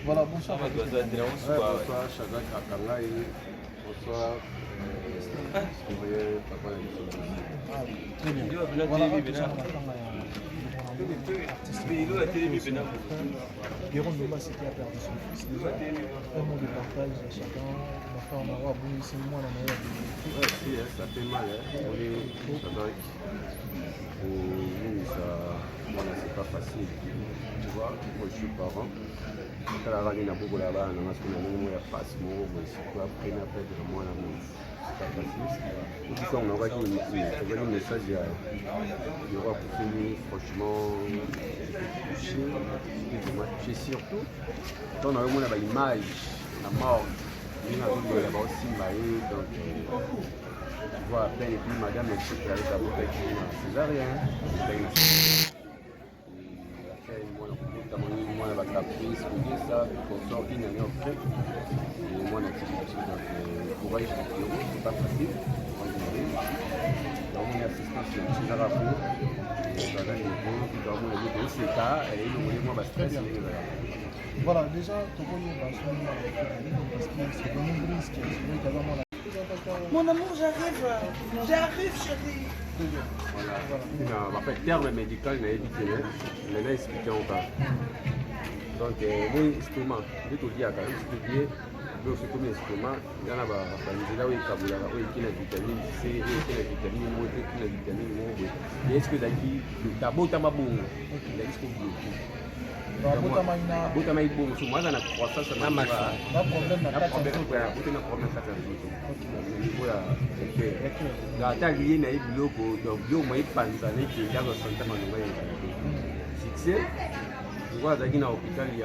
Voilà, bonsoir. Bonsoir, Chagak Akanga et bonsoir, Papa. Très bien. Voilà, Guéron Noma, c'était a perdu son fils déjà. Un mot de partage à chacun. Ma frère Mara, bon, c'est moi la meilleure de si, ça fait mal, hein. On est Chagak. Nous, ça, c'est pas facile. Tu vois, moi je suis parent. Quand la radio n'a pas beaucoup là-bas, on a ce qu'on a nommé la passe, c'est quoi, après la fête de moi, c'est pas facile. Tout ça, on envoie un message, il y aura pour finir, franchement, touché surtout. Quand on a vraiment l'image, la mort, on a vu là-bas aussi, donc, tu vois à peine, et puis madame, elle sait qu'elle avait sa bouteille qui est césarien. Moi, la caprice, ça, pour sortir une année après. Et moi, l'activité, donc, courage, c'est pas facile. Donc, mon assistance, c'est un petit rapport. C'est ça, et moi, je stress. Voilà, déjà, tu connais parce que c'est vraiment un risque. Mon amour, j'arrive, chérie. Voilà. En fait, terme médical, il a évité, il a expliqué encore. Donc, mon instrument, je te dis à quand même, donc c'est comme instrument, il y en a là où il y a vitamine C, il y a vitamine B, il y a vitamine B. Et est-ce que d'abord, tu as bon, il y a ce qu'on veut. Botama est bon, moi j'en ai croissance, ça m'a marché. Pas de problème, il y a problème, ça fait la taille liée à une loco, donc l'eau m'a épanouie, qui est dans le centre de succès. Je vois à l'hôpital, il y a.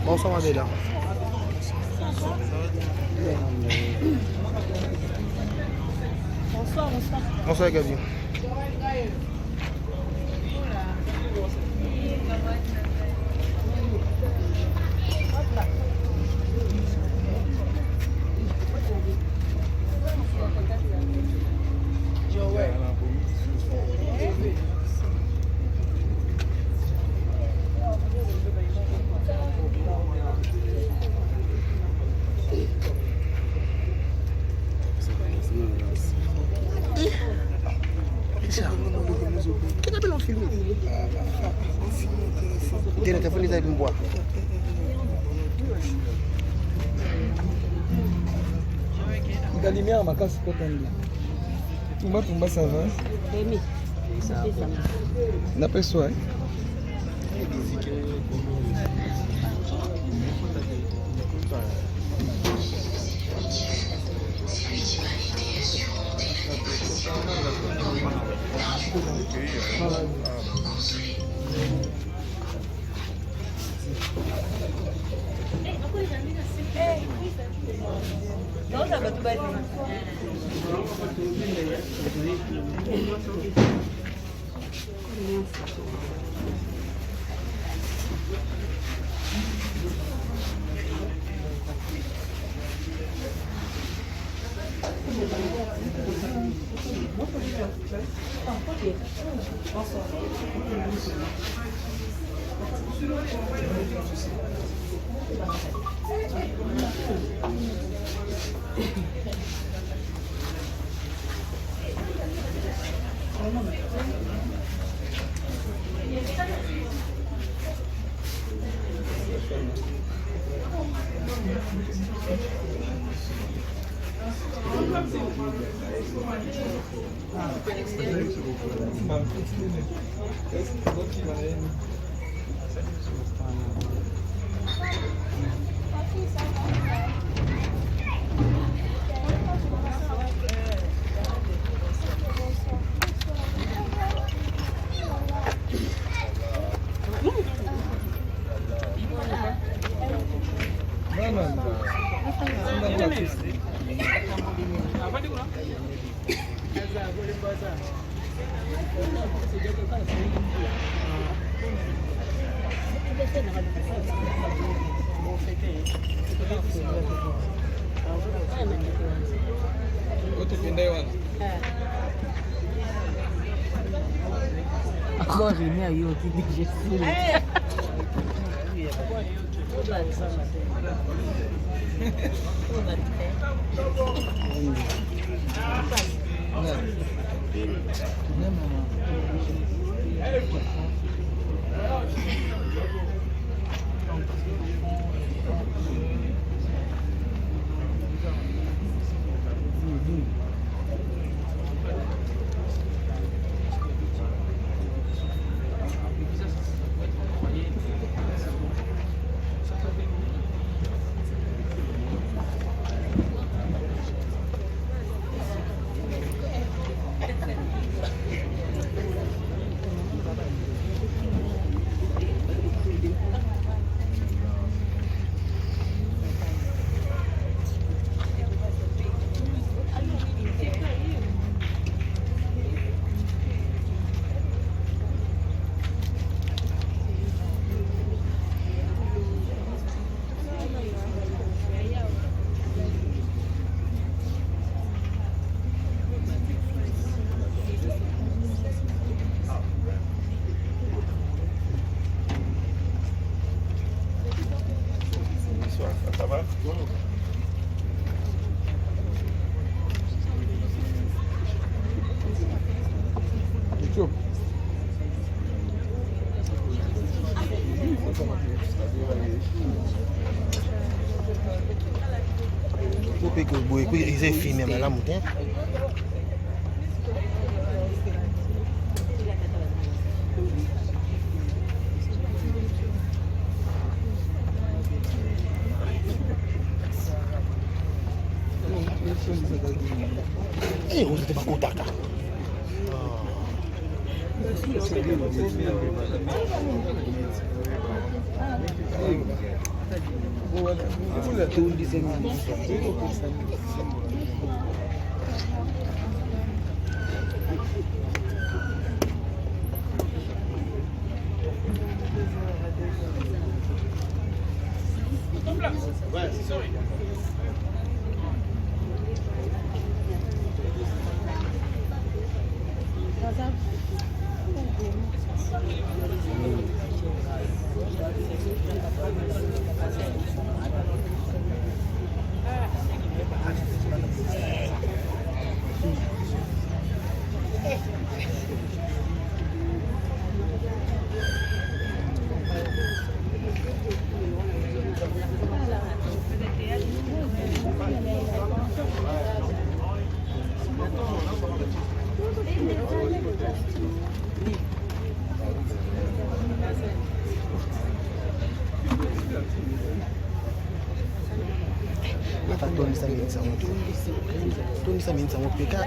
Bonsoir Adela. Bonsoir. Bonsoir Gabi. Galimia makasi kotandi. Tumba ça va? Rémi, ça va. N'appelle soi. Non, ça va tout bâtir. Agora vem aí o tipo de Jesus. Ils ont filmé mais là moutin. Eh, on était pas content. Tunisa minsa mopeka.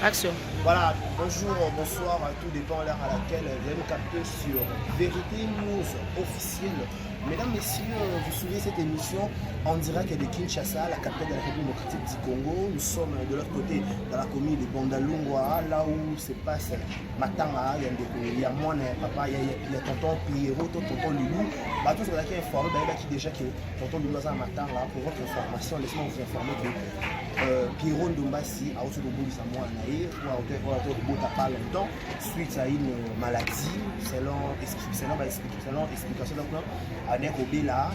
Action. Voilà, bonjour, bonsoir, tout dépend de l'heure à laquelle vous allez nous capter sur Vérité News officielle Mesdames, messieurs, vous suivez cette émission en direct de Kinshasa, la capitale de la République démocratique du Congo. Nous sommes de l'autre côté, dans la commune de Bandalungwa, là où se passe Matanga. Il y a moi, papa, il y a tonton Pierrot, tonton Lulu. Tout ce qui est informé, qui déjà que tonton Lulu est à Matanga. Pour votre information, laissez-moi vous informer que Pierrot Ndombasi a aussi le bout de sa moine, pas longtemps, suite à une maladie, selon explication. Avec Obela,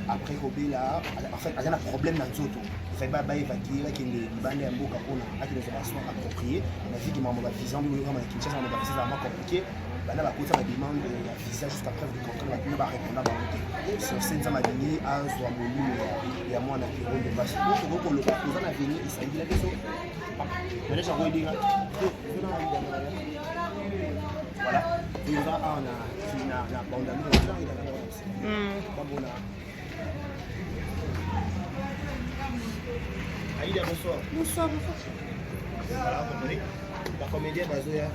après Obela, en fait, il y a un problème dans le zoto. Il fait pas évacuer, qu'il y a des bandes en boca pour des informations appropriées. On a vu qu'il m'a envoyé visa, on a Kinshasa, on a visa vraiment compliqué. On a côté la demande de la visa jusqu'à preuve de contrat, on va répondre à la côté. Sur scène, ça m'a donné à Zouamolu et à moi, on a pu rendre le bâche. Donc, on le propose à l'avenir, il s'agit de la question. Je vais déjà voilà. Il y a un bandana. Aïda, bonsoir. Bonsoir. Voilà, vous comprenez. La comédienne Bazoya,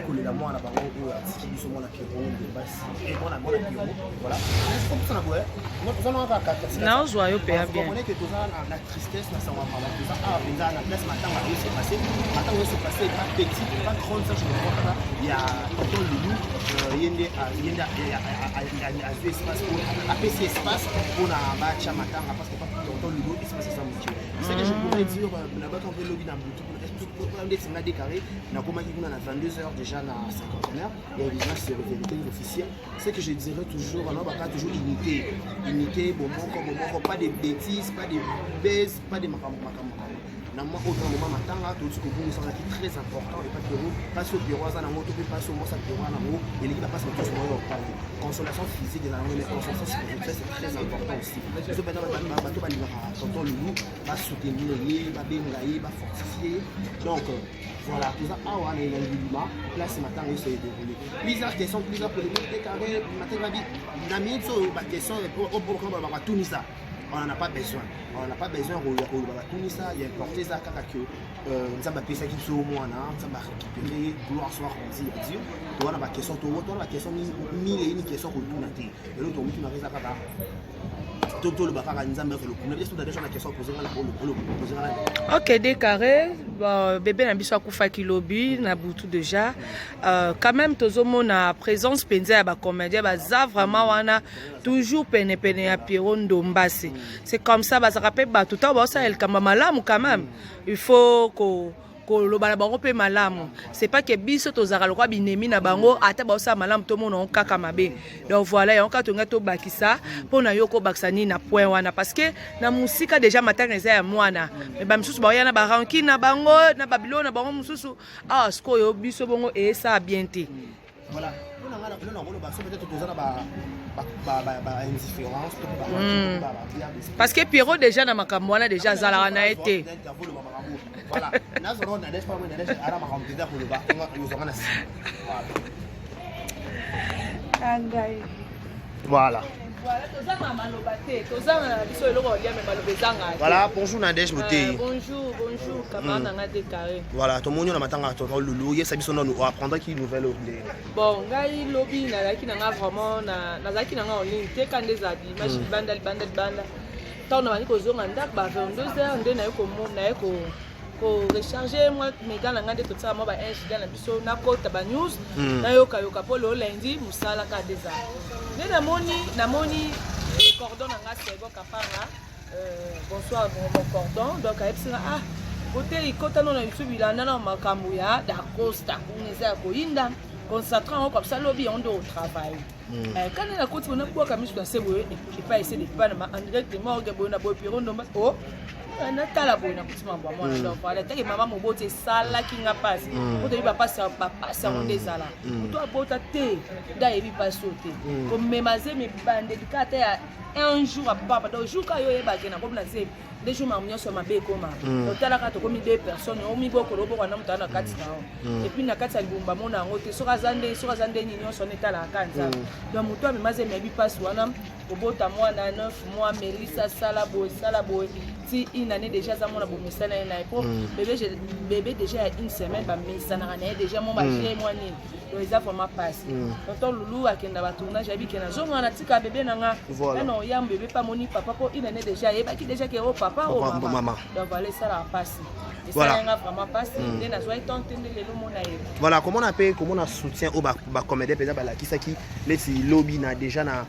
kolela mwana bango oyo atiki biso mwana Pierrot Ndombasi et mwana Pierrot voilà ça na boye on va na ozwa yo pe bien on est que toza na tristesse na sango mama toza a benza na place matanga yo c'est passé pas petit pas grande ça je ne crois pas il y a tonton Loulou yende espace pour APC espace pour na bacha matanga parce que pas tonton Loulou espace ça monsieur c'est que je pourrais dire là-bas quand on veut lobby dans pour on a déclaré on a commencé à 22h déjà dans 50 heures et déjà c'est le vérité officiel c'est que je dirais toujours on va toujours unité bon pas de bêtises pas de bêtises pas de na moi autant moment matanga tout ce que vous sont qui très important et pas que vous passe au bureau ça na moto puis passe au mosa bureau na mo et l'équipe passe tout ce moment consolation physique des amis mais consolation spirituelle c'est très important aussi parce que maintenant bato ba libéra tonton Loulou va soutenir les ba bengaï ba fortifier donc voilà tout ça awa na ngilima place matanga c'est déroulé plusieurs questions plusieurs polémiques carré matanga bi na miso ba question pour ba Tunisa on n'en a pas besoin. On n'a pas besoin de tout ça. Il y a importé ça que nous avons fait ça qui sont au moins, nous avons récupéré gloire soit rendu à Dieu. On a la question, on a la question mille et une questions pour tout notre. Et l'autre on n'a pas ça. Tout le bakara nous avons fait le coup. Est-ce que déjà la question posée là pour le poser là? Ok, décarré. Bébé n'a pas kufa kilobi na butu déjà. Quand même tozomo na présence penza ya ba comédien ba za vraiment wana toujours pene ya Pierrot Ndombasi. C'est comme ça, ça rappelle tout le temps, ça, elle kamba malamu quand même. Il faut que le bango pe malamu. C'est pas que biso tozara le roi binemi na bango ata ba ça malamu to mona on kaka mabe. Donc voilà, ya on ka tonga to bakisa pour na yoko baksani na point wana parce que na musika déjà matanga za ya mwana. Mais ba msusu ba yana ba ranki na bango na Babylone na bango msusu ah sko yo biso bongo et ça bien té. Voilà. Parce que Pierrot déjà na makambo wana déjà zala na été. Voilà. Voilà. Voilà, bonjour Nadège Mouté. Bonjour, camarade Nanga décaré. Voilà, tout le monde a matanga tonton Loulou, il s'habille son nom, on apprendra qui nouvelle lobby. Bon, ngai lobby na qui nanga vraiment na zaki nanga en ligne, te kan des habits, machine banda. Tant na ko zonga ndak ba 22h nde na ko mo na ko recharger moi mes gars nanga de tout ça moi ba un na biso na kota ba news na yoka po le lundi musala ka des habits. Na moni cordon nanga sego kapanga bonsoir mon cordon donc aipsina côté ikota non na YouTube ilanda na makambo ya da costa kuneza ko inda concentrant comme ça lobby on doit au travail quand on a côté on a quoi comme je sais et pas essayer de pas en direct moi on a beau Pierrot Ndombasi oh na tala boina kutima mbwa mwana donc voilà teke mama mobote sala kinga passe oto yiba passe on dezala oto abota te da yebi passe ote comme memaze me bande dikata ya un jour à papa donc jour ka yo yeba kena comme na se des jours mamnyo so mabe koma donc tala ka to comme deux personnes o mi boko lobo kwa na mutana kati na et puis na kati ya libumba mona ngote so kazande ni nyo so netala kanza donc muto memaze me bi passe wana obota mwana 9 mois Melissa Salabo si une année déjà ça mon abomesana na po bébé déjà une semaine ba mesana na déjà mon ba j'ai moi ni donc ça vraiment passe tonton Loulou akenda ba tournage abi kena zonga na tika bébé nanga non ya bébé pas moni papa ko une année déjà et ba ki déjà que oh papa oh maman donc voilà ça la passe. Voilà. Voilà, comment on appelle, comment on soutient au comédien, par exemple, qui ça qui laisse lobby na déjà na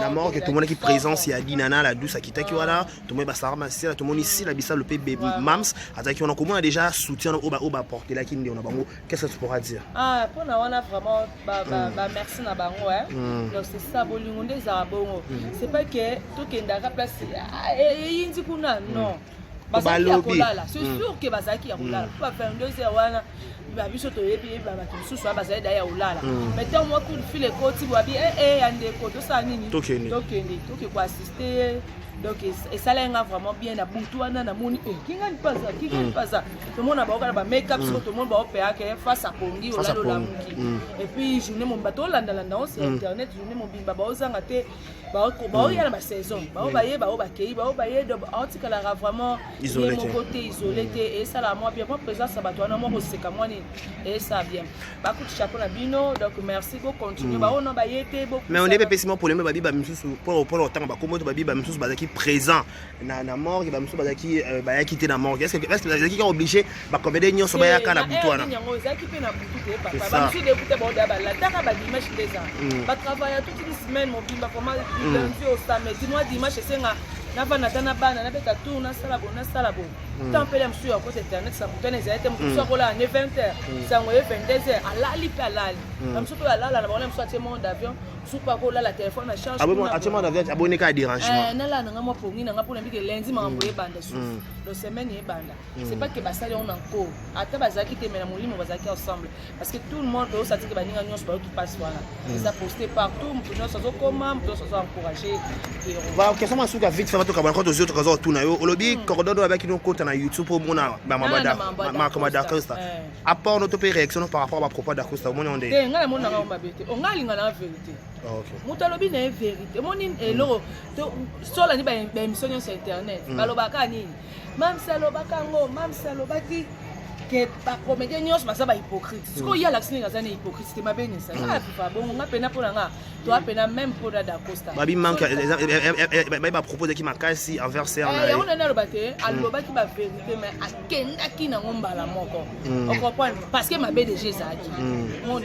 mort que tout le monde qui présence il y a dit nana la douce qui qui voilà tout le monde ça ramasser tout le monde ici la bissa le bébé mams avec on a comment on a déjà soutien au bas porter là qui on a bango qu'est-ce que tu pourras dire pour on a vraiment merci na bango donc c'est ça bolingo ndeza bongo c'est pas que tout kendaka place yindi kuna non c'est sûr que bazaki ya kolala pas faire 2 heures wana biso toyebi ba batususu abazali da ya olala mais tant moi coup de fil et côté boabi ande ko to sa nini tokende ko assister donc et ça là vraiment bien à buntu wana na moni kinga ni pas ça tout le monde a ba make up tout le monde ba opéra que face à pongi olala la muki et puis journée mon bateau landa sur internet journée mon bimba ba ozanga te ba ya na ba saison ba ye ba kei ba ye donc article là vraiment isolé mon côté isolé et ça là moi bien moi présence ça bateau na moi ko seka moi ni et ça bien ba coup de chapeau na bino donc merci go continuer ba on ba yete beaucoup mais on est pessimisme pour les babi ba misusu pour autant ba comment babi ba misusu ba qui présent na mort qui ba misusu ba qui ba quitter na mort est-ce que qui est obligé ba comédien nyonso ba ya kana butwana nyango za qui pe na butu te papa ba misusu d'écouter ba da ba la taka ba dimanche déjà ba travailler toute une semaine mon bimba comment lundi au samedi moi dimanche c'est nga navana tana bana na beta tour na sala bon tempele msu ya côté internet ça pour tenir zete msu so kola 20h ça ngoye 22h alali pe alali msu pe alala na bona msu atie mon d'avion sous pas kola la téléphone na charge abonné atie mon d'avion abonné ka dérangement na la nga mo pongi na nga pour ndike lundi ma envoyer banda sous le semaine e banda c'est pas que basali on encore ata bazaki te mais na molimo bazaki ensemble parce que tout le monde peut ça dire que baninga nyos ba tout passe voilà ça posté partout mtu nyos zo comment mtu zo encourager voilà question masuka vite fait toka banko aux autres raisons tout na yo olobi cordodo avec nous compte na YouTube pour mona ba mama d'Acosta à part notre réaction par rapport à propos d'Acosta mona on est ngala mona nga mabete on nga linga na vérité OK mutalobi na vérité moni eloro to sola ni ba émission sur internet balobaka nini même salobaka ngo même salobaki que pas comédien nyos ba saba hypocrite siko ya l'action nga zana hypocrite c'est ma bene ça nga fa bon nga pena pour nga to apena même pour d'Acosta babi manque ba proposer qui makasi envers ça on a na lobate alobaki ba vérité mais akenda ki na ngombala moko on comprend parce que ma BDG zaki on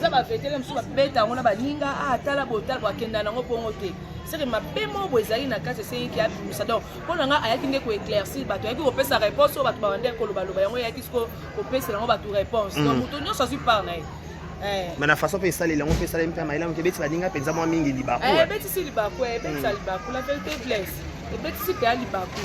ça ba vérité même so ba beta on a ba ninga tala botal ba kenda na ngopongo te c'est que ma bemo bozali na kase c'est qui a ça donc on nga ayaki ndeko éclaircir ba to yaki ko pesa réponse ba to ba ndeko koloba loba yango yaki ko pesa na ba to réponse donc muto nyonso asu par na mais la façon ça les on fait ça même maïla on kebeti badinga penza moi mingi libako beti si libako beti sa libako la vérité blesse beti si pe libako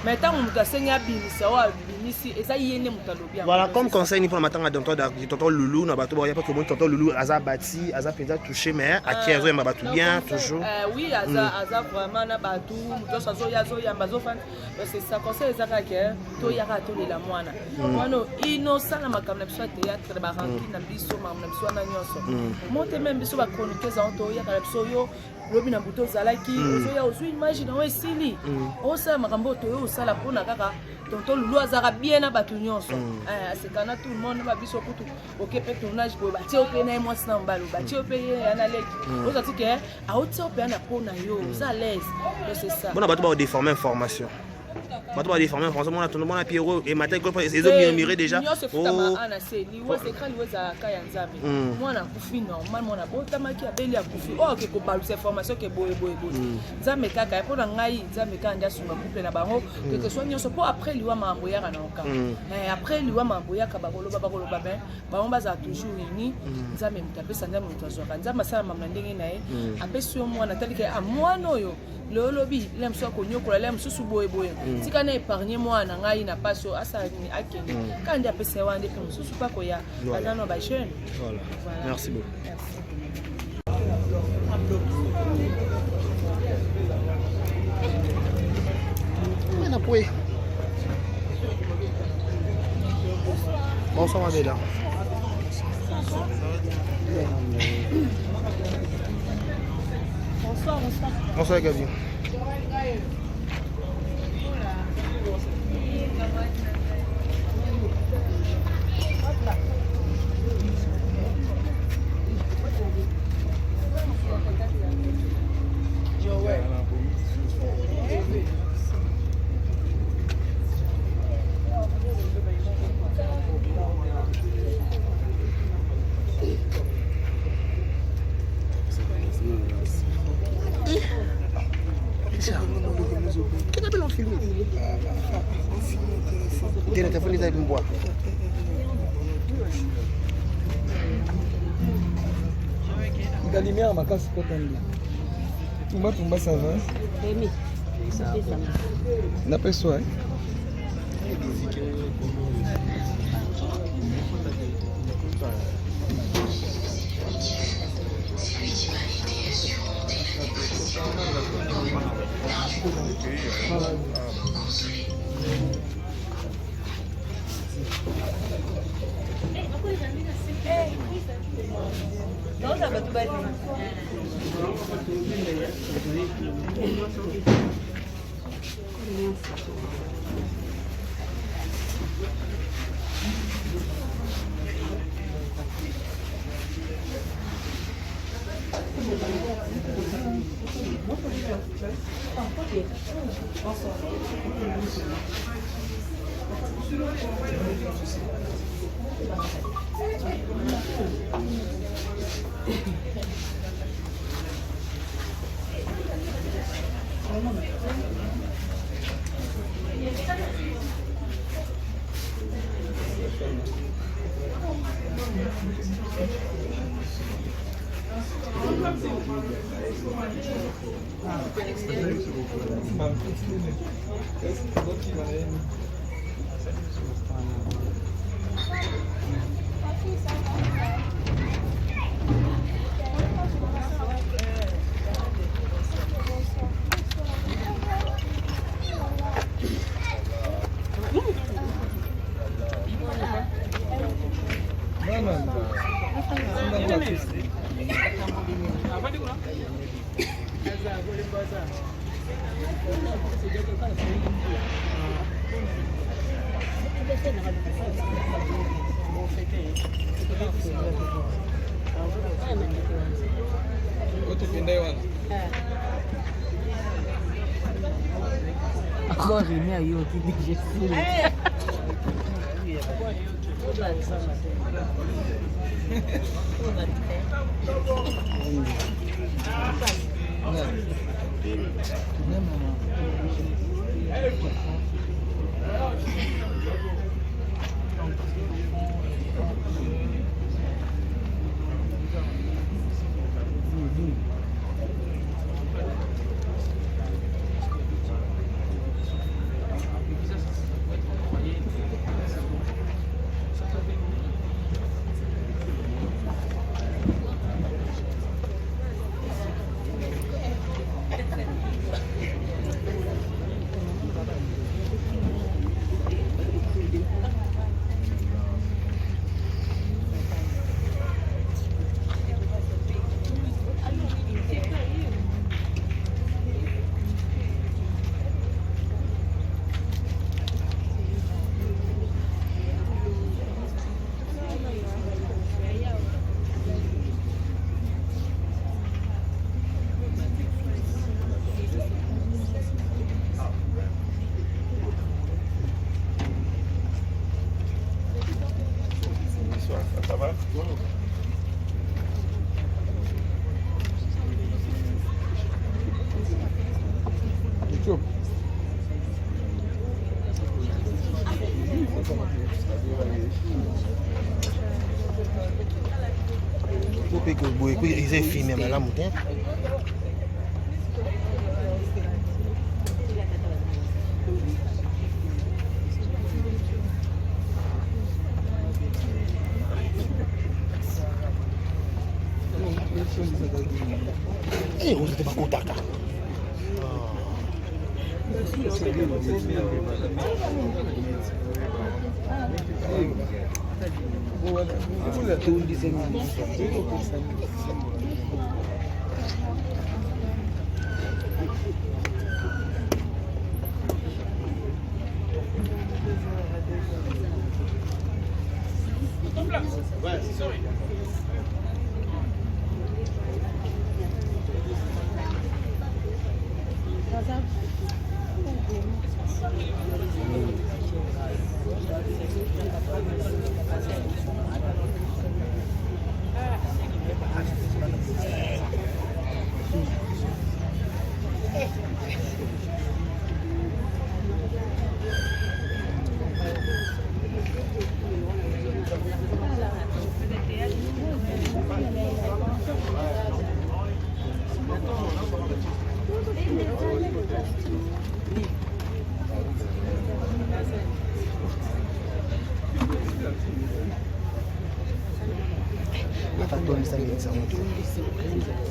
mais tant muto asenya binisa wa binisi eza yene mutalobi voilà comme conseil ni pour matanga tonton Loulou na bato ba ya pas que mon tonton Loulou aza bati aza penza touché mais à 15 ans bato bien toujours oui aza vraiment na bato muto sazo yazo yamba zo fan c'est ça conseil ezaka ke to yaka to lela mwana mwana innocent na makamna biso théâtre ba ranki na biso mamna biso na nyonso monte même biso ba chroniqueuse en to yaka biso yo lobi na buto zalaki ozo ya ozo imagine o esili o sa makambo to yo sala pona kaka tonton Loulou azara bien na bato nyonso c'est kana tout le monde ba biso kutu okepe tournage bo batie ope na moi na mbalo batie ope ana leki ozo tike a otie ope ana pona yo za l'aise c'est ça bon bato ba déformer information bato ba déformer information mona tout le monde a Pierrot et matin ko ils ont murmuré déjà oh ana c'est liwa c'est quand liwa za ka ya nzambe mwana kufi normal mwana botamaki abeli akufi ke ko balu information ke boye nzambe kaka po na ngai nzambe ka ndia sunga couple na bango que soit nyonso po après liwa mambo ya kana oka après liwa mambo ya ka bakoloba ben bango baza toujours ini nzambe mutapesa nzambe mutazwaka nzambe sala mamna ndenge na ye apesi yo mwana tali ke a mwana oyo le lobby l'aime soit connu pour l'aime sous boye si kana épargner moi na ngai na paso asa ni akende quand dia pesa wande comme sous pas koya bana ba jeune voilà merci beaucoup merci oui bonsoir Adela Bonsoir, bonsoir. Bonsoir Gabi. Tiene téléphone za mbwa. Galimia makasi kotandi. Tumba ça va. Rémi. Na pessoa. Non, ça va tout bâtir. Agora Rémi aí eu tive que Ils ont filmé mais là moutin. Eh, on était pas content.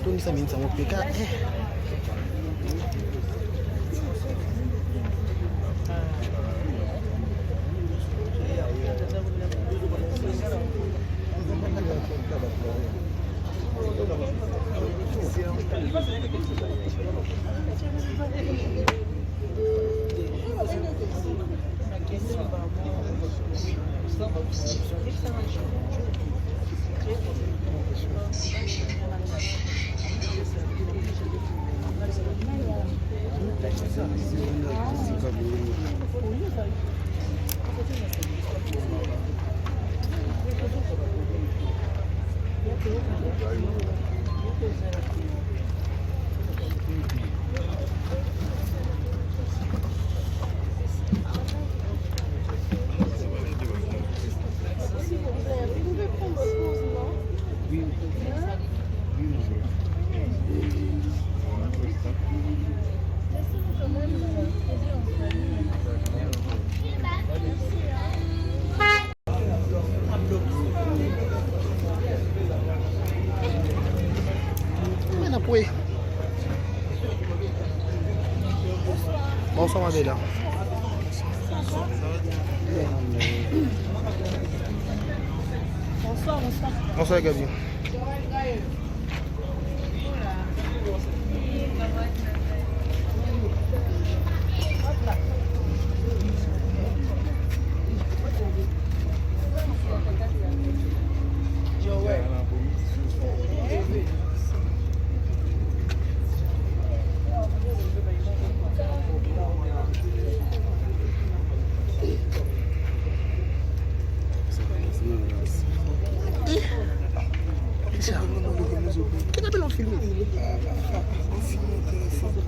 Tondisa minisa mopeka. Bonsoir Mandela. Bonsoir. Bonsoir Gabi.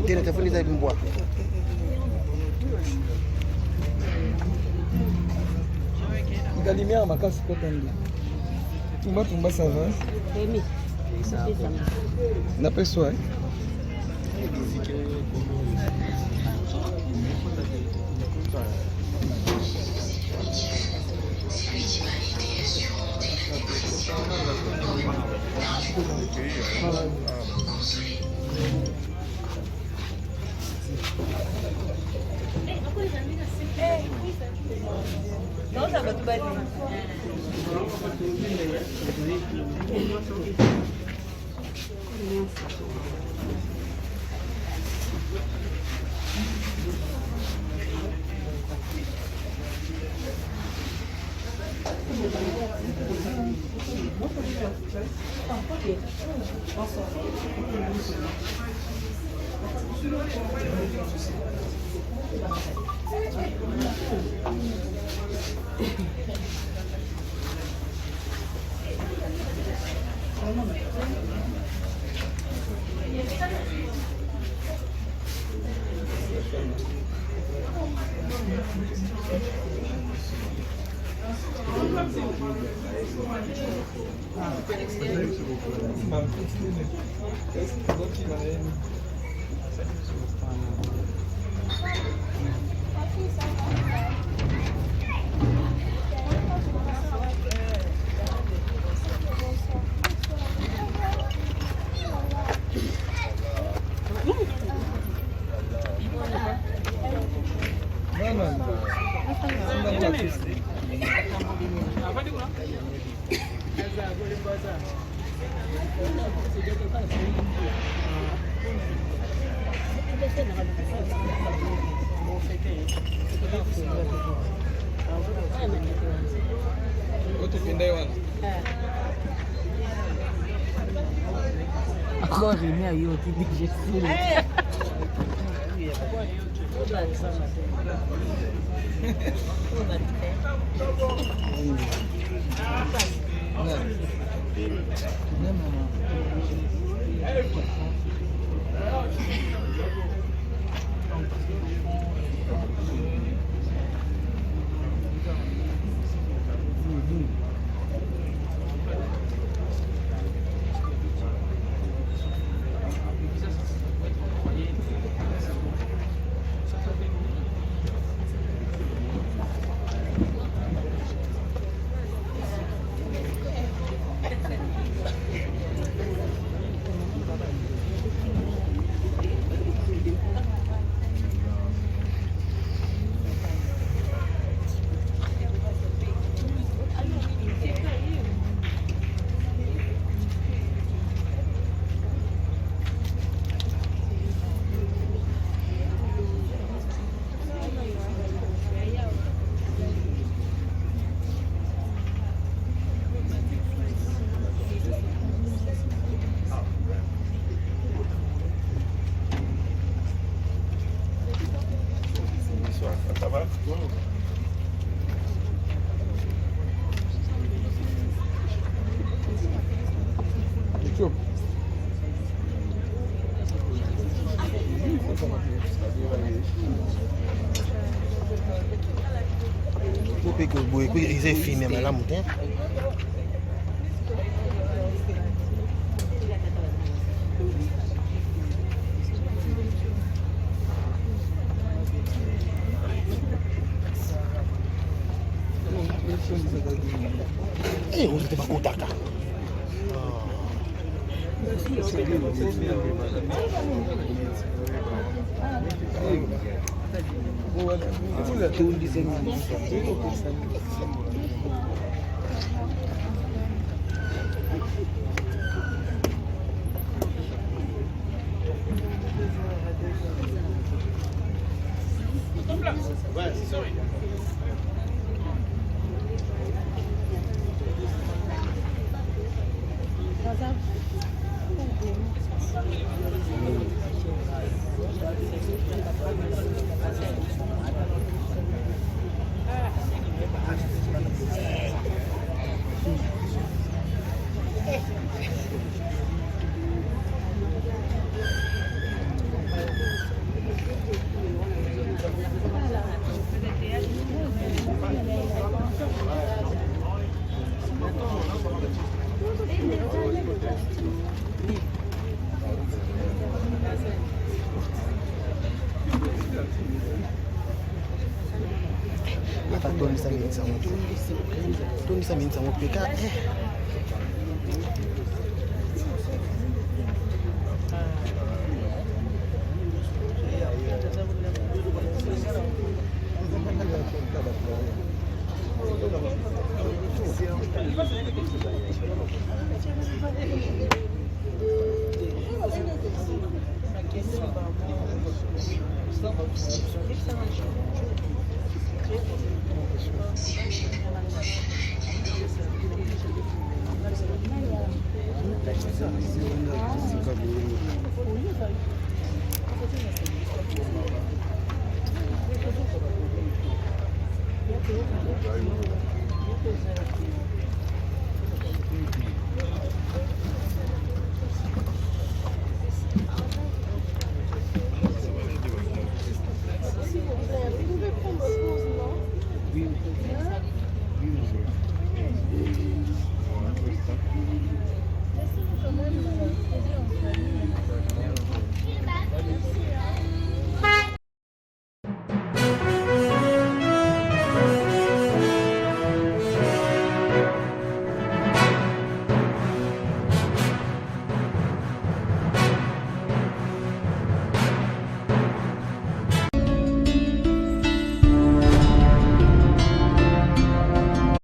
Tiene telefone za mbwa. Galimia makasi kwa tangi. Tumba ça va? Emi. Na pessoa. Outro Bon, j'ai mis à Yoti, j'ai souri. Ils ont fini, mais là, moutin. Eh, on était pas content. Tony Saminza mopeka